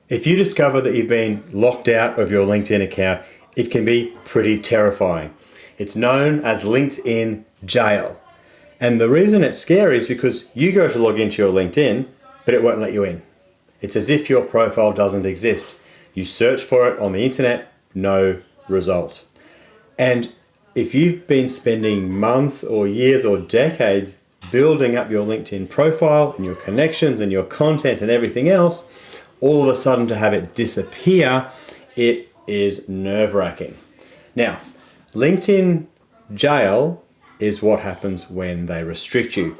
If you discover that you've been locked out of your LinkedIn account, it can be pretty terrifying. It's known as LinkedIn jail. And the reason it's scary is because you go to log into your LinkedIn, but it won't let you in. It's as if your profile doesn't exist. You search for it on the internet, no result. And if you've been spending months or years or decades building up your LinkedIn profile and your connections and your content and everything else, all of a sudden to have it disappear, it is nerve-wracking. Now, LinkedIn jail is what happens when they restrict you.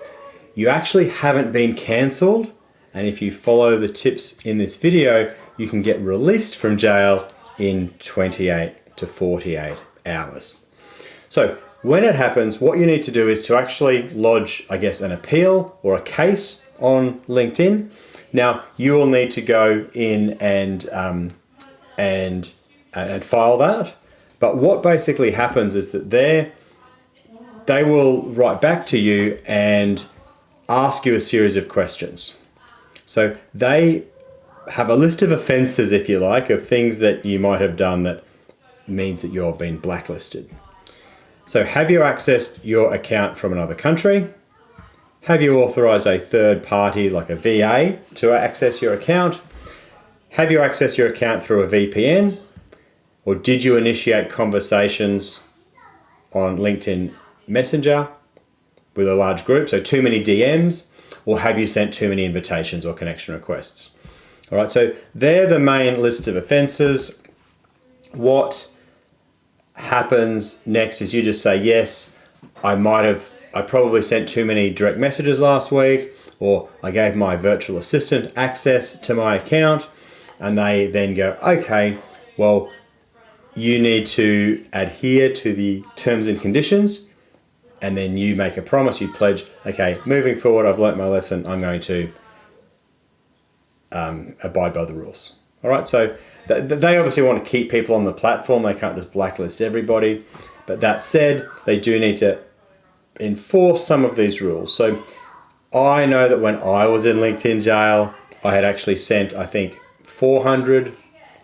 You actually haven't been cancelled, and if you follow the tips in this video, you can get released from jail in 28 to 48 hours. So when it happens, what you need to do is to actually lodge, an appeal or a case on LinkedIn. Now, you will need to go in and file that. But what basically happens is that they will write back to you and ask you a series of questions. So they have a list of offences, if you like, of things that you might have done that means that you're being blacklisted. So have you accessed your account from another country? Have you authorized a third party like a VA to access your account? Have you accessed your account through a VPN? Or did you initiate conversations on LinkedIn Messenger with a large group, so too many DMs? Or have you sent too many invitations or connection requests? All right, so they're the main list of offenses. What happens next is you just say, yes, I probably sent too many direct messages last week, or I gave my virtual assistant access to my account, and they then go, okay, well, you need to adhere to the terms and conditions, and then you make a promise, you pledge, okay, moving forward, I've learnt my lesson, I'm going to abide by the rules. All right, so they obviously want to keep people on the platform, they can't just blacklist everybody, but that said, they do need to enforce some of these rules. So I know that when I was in LinkedIn jail, I had actually sent, 400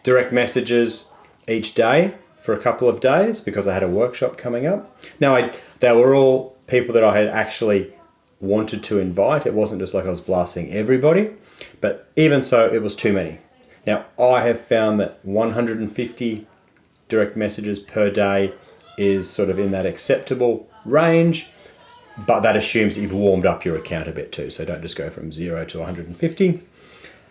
direct messages each day for a couple of days because I had a workshop coming up. Now, they were all people that I had actually wanted to invite. It wasn't just like I was blasting everybody, but even so, it was too many. Now, I have found that 150 direct messages per day is sort of in that acceptable range, but that assumes that you've warmed up your account a bit too, so don't just go from 0 to 150.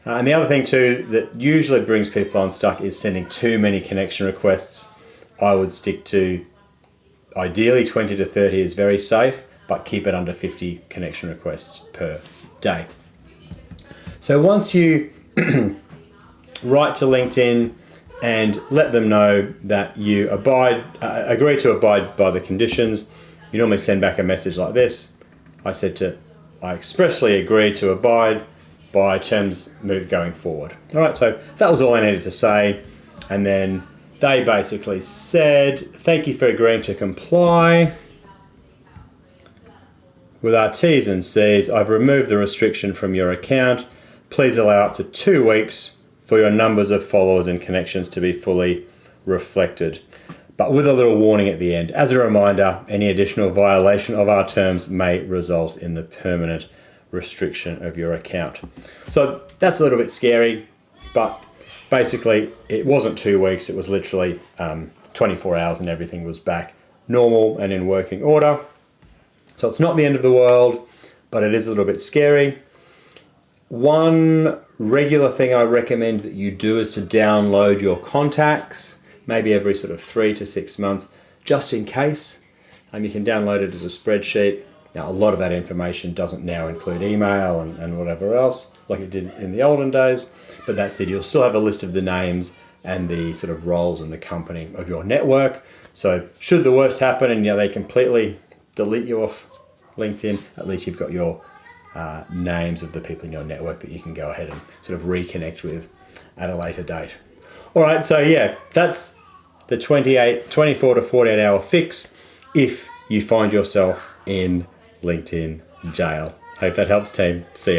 And the other thing too that usually brings people unstuck is sending too many connection requests. I would stick to, ideally 20 to 30 is very safe, but keep it under 50 connection requests per day. So once you write to LinkedIn and let them know that you agree to abide by the conditions, you normally send back a message like this. I expressly agree to abide by terms going forward. All right, so that was all I needed to say. And then they basically said, thank you for agreeing to comply with our T's and C's. I've removed the restriction from your account. Please allow up to 2 weeks for your numbers of followers and connections to be fully reflected. But with a little warning at the end. As a reminder, any additional violation of our terms may result in the permanent restriction of your account. So that's a little bit scary, but basically it wasn't 2 weeks, it was literally 24 hours and everything was back normal and in working order. So it's not the end of the world, but it is a little bit scary. One regular thing I recommend that you do is to download your contacts, maybe every sort of 3 to 6 months, just in case. You can download it as a spreadsheet. Now, a lot of that information doesn't now include email and whatever else, like it did in the olden days. But that said, you'll still have a list of the names and the sort of roles in the company of your network. So should the worst happen and they completely delete you off LinkedIn, at least you've got your names of the people in your network that you can go ahead and sort of reconnect with at a later date. All right, so yeah, that's the 24 to 48 hour fix if you find yourself in LinkedIn jail. Hope that helps, team. See ya.